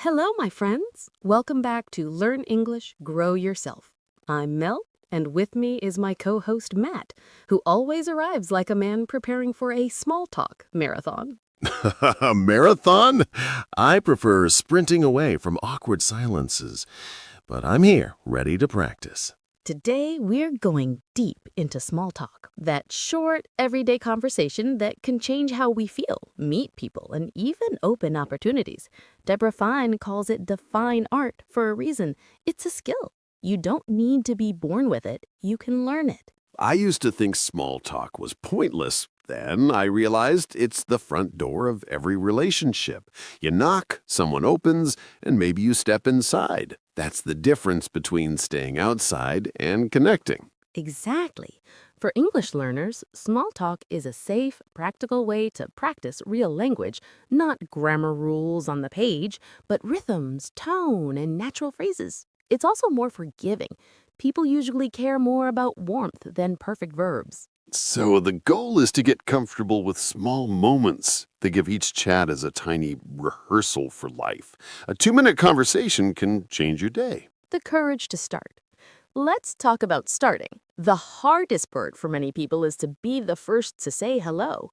Hello, my friends. Welcome back to Learn English, Grow Yourself. I'm Mel, and with me is my co-host Matt, who always arrives like a man preparing for a small talk marathon. A marathon? I prefer sprinting away from awkward silences, but I'm here, ready to practice. Today, we're going deep into small talk, that short, everyday conversation that can change how we feel, meet people, and even open opportunities. Debra Fine calls it the fine art for a reason. It's a skill. You don't need to be born with it. You can learn it. I used to think small talk was pointless. Then I realized it's the front door of every relationship. You knock, someone opens, and maybe you step inside. That's the difference between staying outside and connecting. Exactly. For English learners, small talk is a safe, practical way to practice real language, not grammar rules on the page, but rhythms, tone, and natural phrases. It's also more forgiving. People usually care more about warmth than perfect verbs. So the goal is to get comfortable with small moments. Think of each chat as a tiny rehearsal for life. A 2-minute conversation can change your day. The courage to start. Let's talk about starting. The hardest part for many people is to be the first to say hello.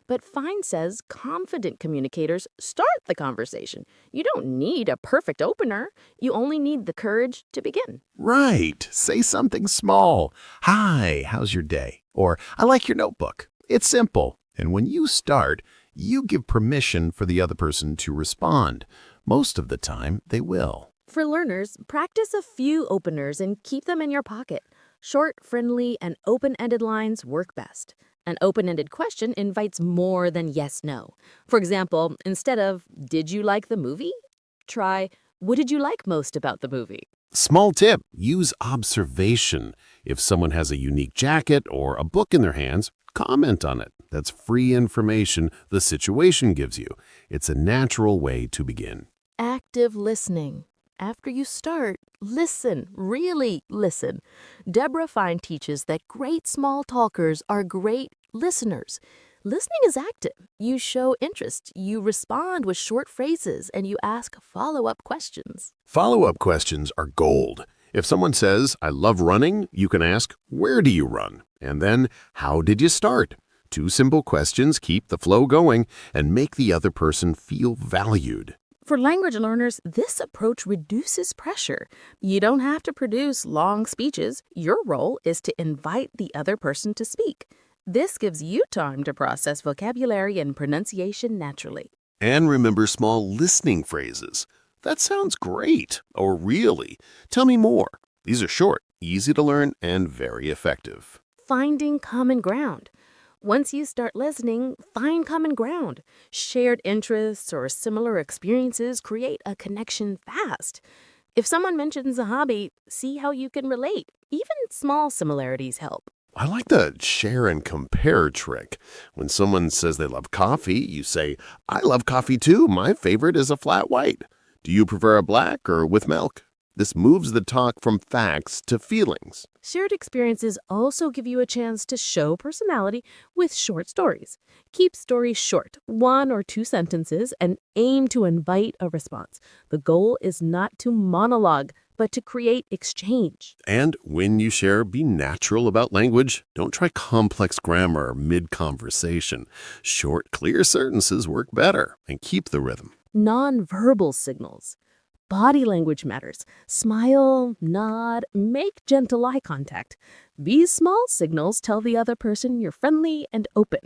But Fine says confident communicators start the conversation. You don't need a perfect opener. You only need the courage to begin. Right. Say something small. Hi, how's your day? Or, I like your notebook. It's simple. And when you start, you give permission for the other person to respond. Most of the time, they will. For learners, practice a few openers and keep them in your pocket. Short, friendly, and open-ended lines work best. An open-ended question invites more than yes-no. For example, instead of, did you like the movie? Try, what did you like most about the movie? Small tip, use observation. If someone has a unique jacket or a book in their hands, comment on it. That's free information the situation gives you. It's a natural way to begin. Active listening. After you start, listen, really listen. Debra Fine teaches that great small talkers are great listeners. Listening is active. You show interest, you respond with short phrases, and you ask follow-up questions. Follow-up questions are gold. If someone says, I love running, you can ask, where do you run? And then, how did you start? 2 simple questions keep the flow going and make the other person feel valued. For language learners, this approach reduces pressure. You don't have to produce long speeches. Your role is to invite the other person to speak. This gives you time to process vocabulary and pronunciation naturally. And remember small listening phrases. That sounds great. Or really. Tell me more. These are short, easy to learn, and very effective. Finding common ground. Once you start listening, find common ground. Shared interests or similar experiences create a connection fast. If someone mentions a hobby, see how you can relate. Even small similarities help. I like the share and compare trick. When someone says they love coffee, you say, I love coffee too. My favorite is a flat white. Do you prefer a black or with milk? This moves the talk from facts to feelings. Shared experiences also give you a chance to show personality with short stories. Keep stories short, 1 or 2 sentences, and aim to invite a response. The goal is not to monologue, but to create exchange. And when you share, be natural about language. Don't try complex grammar mid-conversation. Short, clear sentences work better and keep the rhythm. Nonverbal signals. Body language matters. Smile, nod, make gentle eye contact. These small signals tell the other person you're friendly and open.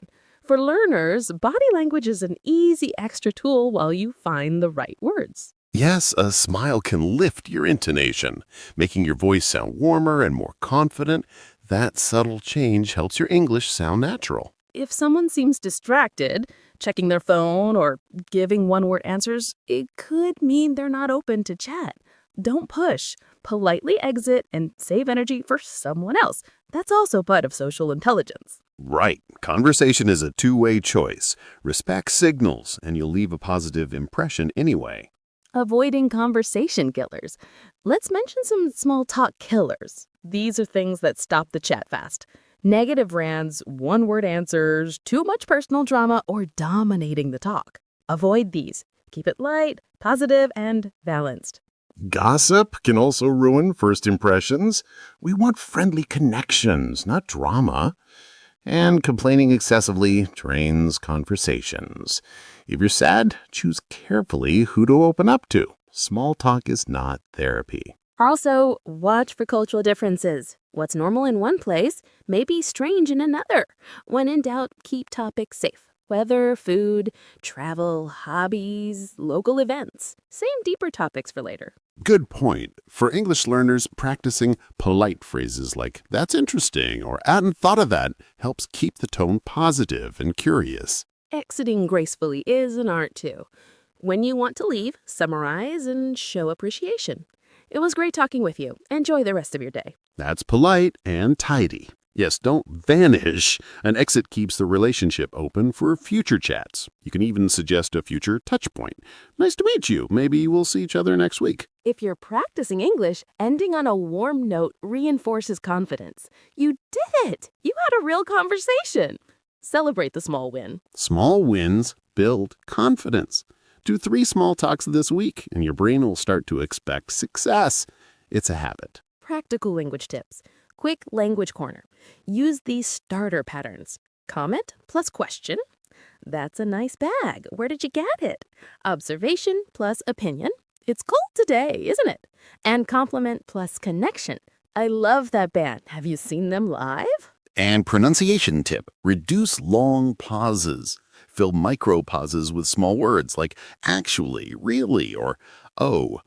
For learners, body language is an easy extra tool while you find the right words. Yes, a smile can lift your intonation, making your voice sound warmer and more confident. That subtle change helps your English sound natural. If someone seems distracted, checking their phone or giving one-word answers, it could mean they're not open to chat. Don't push. Politely exit and save energy for someone else. That's also part of social intelligence. Right. Conversation is a two-way choice. Respect signals, and you'll leave a positive impression anyway. Avoiding conversation killers. Let's mention some small talk killers. These are things that stop the chat fast. Negative rants, one-word answers, too much personal drama, or dominating the talk. Avoid these. Keep it light, positive, and balanced. Gossip can also ruin first impressions. We want friendly connections, not drama. And complaining excessively drains conversations. If you're sad, choose carefully who to open up to. Small talk is not therapy. Also, watch for cultural differences. What's normal in one place may be strange in another. When in doubt, keep topics safe. Weather, food, travel, hobbies, local events. Same deeper topics for later. Good point. For English learners, practicing polite phrases like, "That's interesting," or "I hadn't thought of that," helps keep the tone positive and curious. Exiting gracefully is an art too. When you want to leave, summarize and show appreciation. It was great talking with you. Enjoy the rest of your day. That's polite and tidy. Yes, don't vanish. An exit keeps the relationship open for future chats. You can even suggest a future touch point. "Nice to meet you. Maybe we'll see each other next week." If you're practicing English, ending on a warm note reinforces confidence. You did it! You had a real conversation. Celebrate the small win. Small wins build confidence. Do 3 small talks this week, and your brain will start to expect success. It's a habit. Practical language tips. Quick language corner. Use these starter patterns. Comment plus question. That's a nice bag. Where did you get it? Observation plus opinion. It's cold today, isn't it? And compliment plus connection. I love that band. Have you seen them live? And pronunciation tip, reduce long pauses. Fill micro pauses with small words like actually, really, or oh.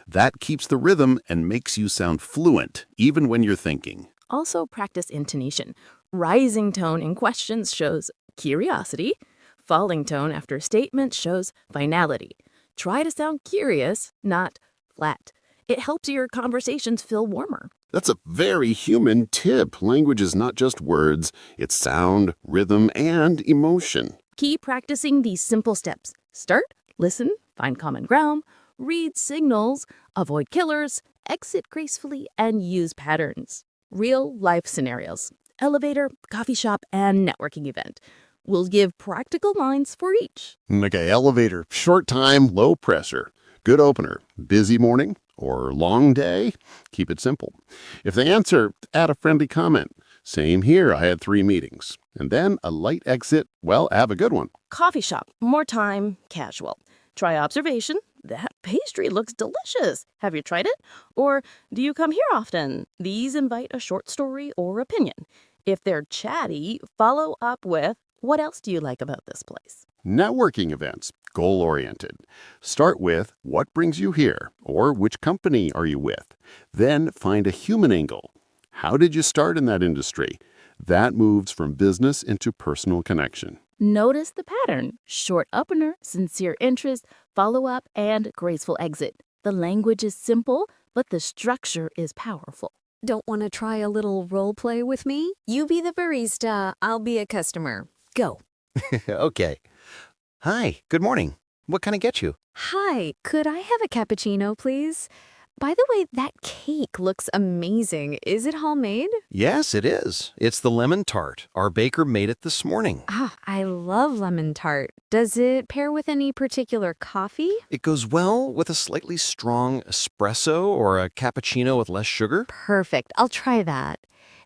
That keeps the rhythm and makes you sound fluent, even when you're thinking. Also practice intonation. Rising tone in questions shows curiosity. Falling tone after a statement shows finality. Try to sound curious, not flat. It helps your conversations feel warmer. That's a very human tip. Language is not just words. It's sound, rhythm, and emotion. Keep practicing these simple steps. Start, listen, find common ground, read signals, avoid killers, exit gracefully, and use patterns. Real life scenarios. Elevator, coffee shop, and networking event. We'll give practical lines for each. Okay, elevator, short time, low pressure. Good opener, busy morning or long day? Keep it simple. If they answer, add a friendly comment. Same here, I had 3 meetings. And then a light exit, well, have a good one. Coffee shop, more time, casual. Try observation. That pastry looks delicious. Have you tried it? Or do you come here often? These invite a short story or opinion. If they're chatty, follow up with, what else do you like about this place? Networking events, goal-oriented. Start with, what brings you here? Or which company are you with? Then find a human angle. How did you start in that industry? That moves from business into personal connection. Notice the pattern. Short opener, sincere interest, follow-up, and graceful exit. The language is simple, but the structure is powerful. Don't want to try a little role play with me? You be the barista, I'll be a customer. Go. Okay. Hi, good morning. What can I get you? Hi, could I have a cappuccino, please? By the way, that cake looks amazing. Is it homemade? Yes, it is. It's the lemon tart. Our baker made it this morning. Ah, I love lemon tart. Does it pair with any particular coffee? It goes well with a slightly strong espresso or a cappuccino with less sugar. Perfect. I'll try that.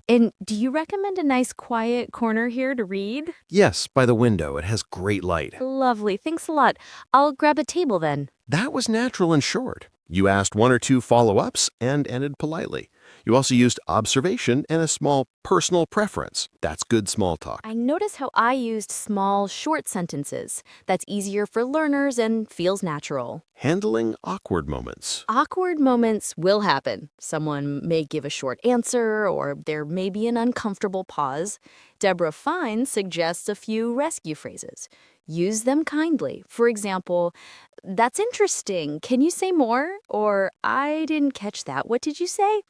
And do you recommend a nice quiet corner here to read? Yes, by the window. It has great light. Lovely. Thanks a lot. I'll grab a table then. That was natural and short. You asked 1 or 2 follow-ups and ended politely. You also used observation and a small personal preference. That's good small talk. I notice how I used small, short sentences. That's easier for learners and feels natural. Handling awkward moments. Awkward moments will happen. Someone may give a short answer, or there may be an uncomfortable pause. Debra Fine suggests a few rescue phrases. Use them kindly. For example, that's interesting. Can you say more? Or I didn't catch that. What did you say?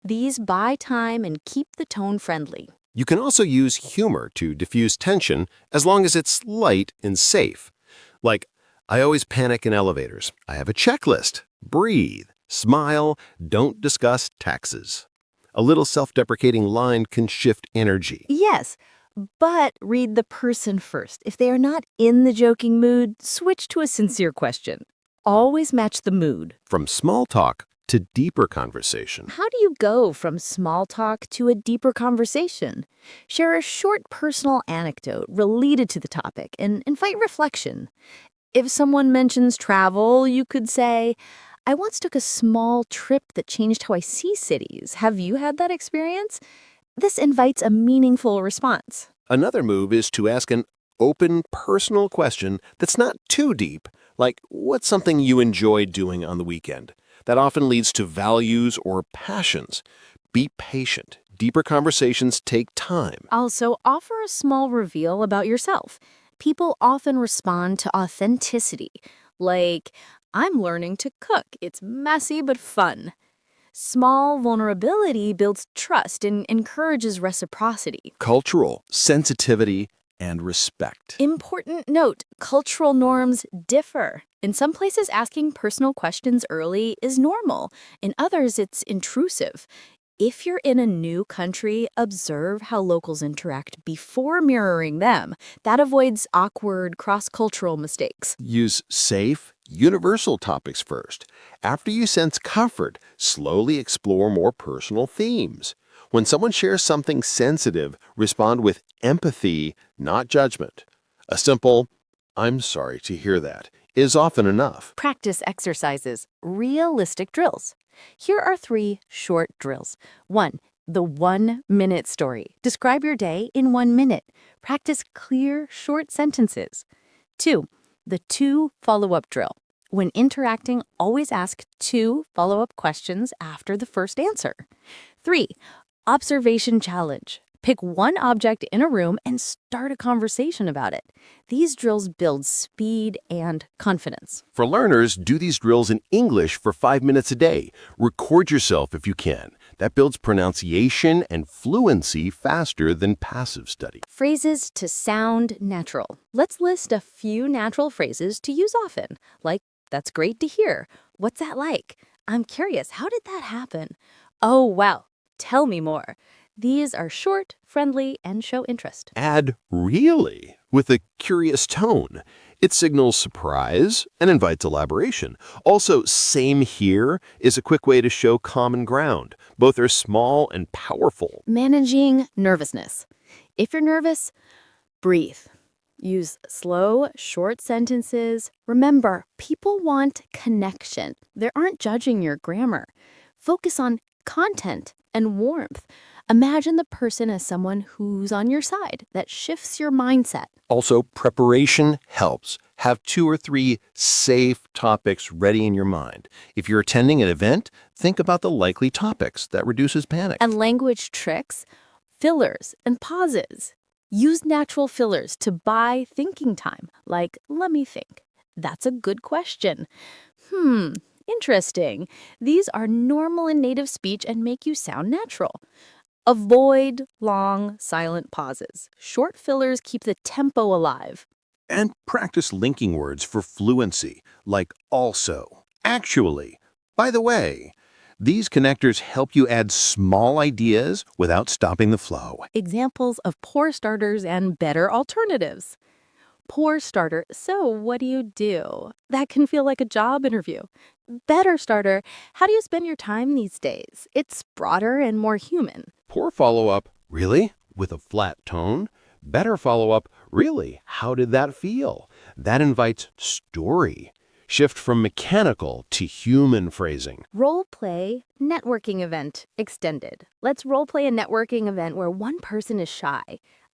These buy time and keep the tone friendly. You can also use humor to diffuse tension as long as it's light and safe. Like, I always panic in elevators. I have a checklist. Breathe, smile, don't discuss taxes. A little self-deprecating line can shift energy. Yes, But read the person first. If they are not in the joking mood, switch to a sincere question. Always match the mood. From small talk to deeper conversation. How do you go from small talk to a deeper conversation? Share a short personal anecdote related to the topic and invite reflection. If someone mentions travel, you could say, I once took a small trip that changed how I see cities. Have you had that experience? This invites a meaningful response. Another move is to ask an open, personal question that's not too deep, like what's something you enjoy doing on the weekend? That often leads to values or passions. Be patient. Deeper conversations take time. Also, offer a small reveal about yourself. People often respond to authenticity, like, I'm learning to cook. It's messy but fun. Small vulnerability builds trust and encourages reciprocity. Cultural sensitivity and respect. Important note, cultural norms differ. In some places, asking personal questions early is normal. In others, it's intrusive. If you're in a new country, observe how locals interact before mirroring them. That avoids awkward cross-cultural mistakes. Use safe, universal topics first. After you sense comfort, slowly explore more personal themes. When someone shares something sensitive, respond with empathy, not judgment. A simple, I'm sorry to hear that, is often enough. Practice exercises, realistic drills. Here are 3 short drills. 1. The 1-minute story. Describe your day in 1 minute. Practice clear, short sentences. 2. The 2 follow-up drill. When interacting, always ask 2 follow-up questions after the first answer. 3. Observation challenge. Pick one object in a room and start a conversation about it. These drills build speed and confidence. For learners, do these drills in English for 5 minutes a day. Record yourself if you can. That builds pronunciation and fluency faster than passive study. Phrases to sound natural. Let's list a few natural phrases to use often, like, that's great to hear. What's that like? I'm curious, how did that happen? Oh, wow, tell me more. These are short, friendly, and show interest. Add really with a curious tone. It signals surprise and invites elaboration. Also, same here is a quick way to show common ground. Both are small and powerful. Managing nervousness. If you're nervous, breathe. Use slow, short sentences. Remember, people want connection. They aren't judging your grammar. Focus on content and warmth. Imagine the person as someone who's on your side. That shifts your mindset. Also, preparation helps. Have 2 or 3 safe topics ready in your mind. If you're attending an event, think about the likely topics. That reduces panic. And language tricks, fillers, and pauses. Use natural fillers to buy thinking time, like, let me think. That's a good question. Interesting. These are normal in native speech and make you sound natural. Avoid long, silent pauses. Short fillers keep the tempo alive. And practice linking words for fluency, like also, actually, by the way. These connectors help you add small ideas without stopping the flow. Examples of poor starters and better alternatives. Poor starter, so what do you do? That can feel like a job interview. Better starter, how do you spend your time these days? It's broader and more human. Poor follow-up, really? With a flat tone? Better follow-up, really? How did that feel? That invites story. Shift from mechanical to human phrasing. Role play networking event extended. Let's role play a networking event where one person is shy.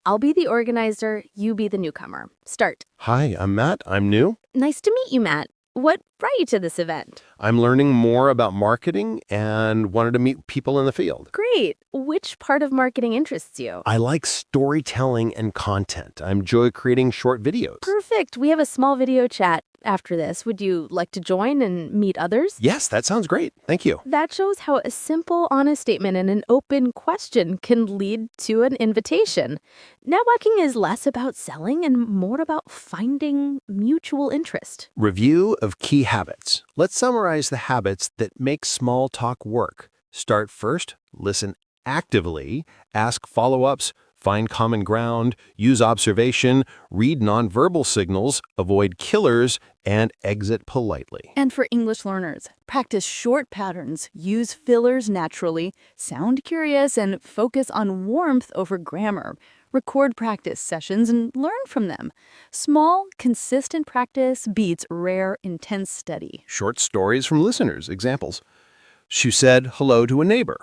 I'll be the organizer, you be the newcomer. Start. Hi, I'm Matt. I'm new. Nice to meet you, Matt. What brought you to this event? I'm learning more about marketing and wanted to meet people in the field. Great. Which part of marketing interests you? I like storytelling and content. I enjoy creating short videos. Perfect. We have a small video chat after this. Would you like to join and meet others? Yes, that sounds great. Thank you. That shows how a simple, honest statement and an open question can lead to an invitation. Networking is less about selling and more about finding mutual interest. Review of key habits. Let's summarize the habits that make small talk work. Start first, listen actively, ask follow-ups, Find common ground, use observation, read nonverbal signals, avoid killers, and exit politely. And for English learners, practice short patterns, use fillers naturally, sound curious, and focus on warmth over grammar. Record practice sessions and learn from them. Small, consistent practice beats rare, intense study. Short stories from listeners. Examples. She said hello to a neighbor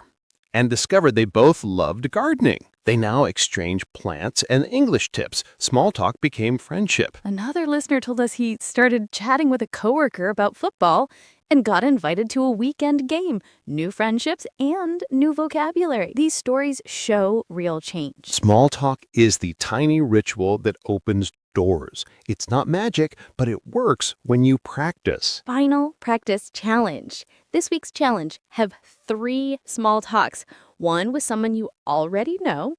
and discovered they both loved gardening. They now exchange plants and English tips. Small talk became friendship. Another listener told us he started chatting with a coworker about football and got invited to a weekend game. New friendships and new vocabulary. These stories show real change. Small talk is the tiny ritual that opens doors. It's not magic, but it works when you practice. Final practice challenge. This week's challenge: have 3 small talks. One with someone you already know,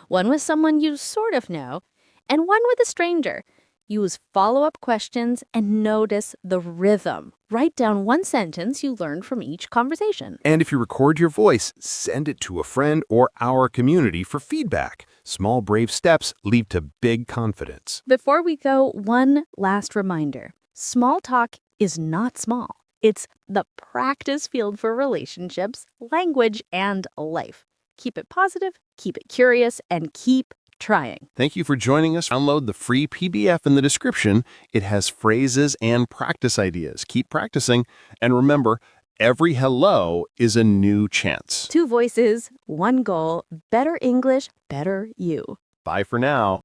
one with someone you sort of know, and one with a stranger. Use follow-up questions and notice the rhythm. Write down one sentence you learned from each conversation. And if you record your voice, send it to a friend or our community for feedback. Small, brave steps lead to big confidence. Before we go, one last reminder. Small talk is not small. It's the practice field for relationships, language, and life. Keep it positive, keep it curious, and keep trying. Thank you for joining us. Download the free PDF in the description. It has phrases and practice ideas. Keep practicing. And remember, every hello is a new chance. 2 voices, 1 goal, better English, better you. Bye for now.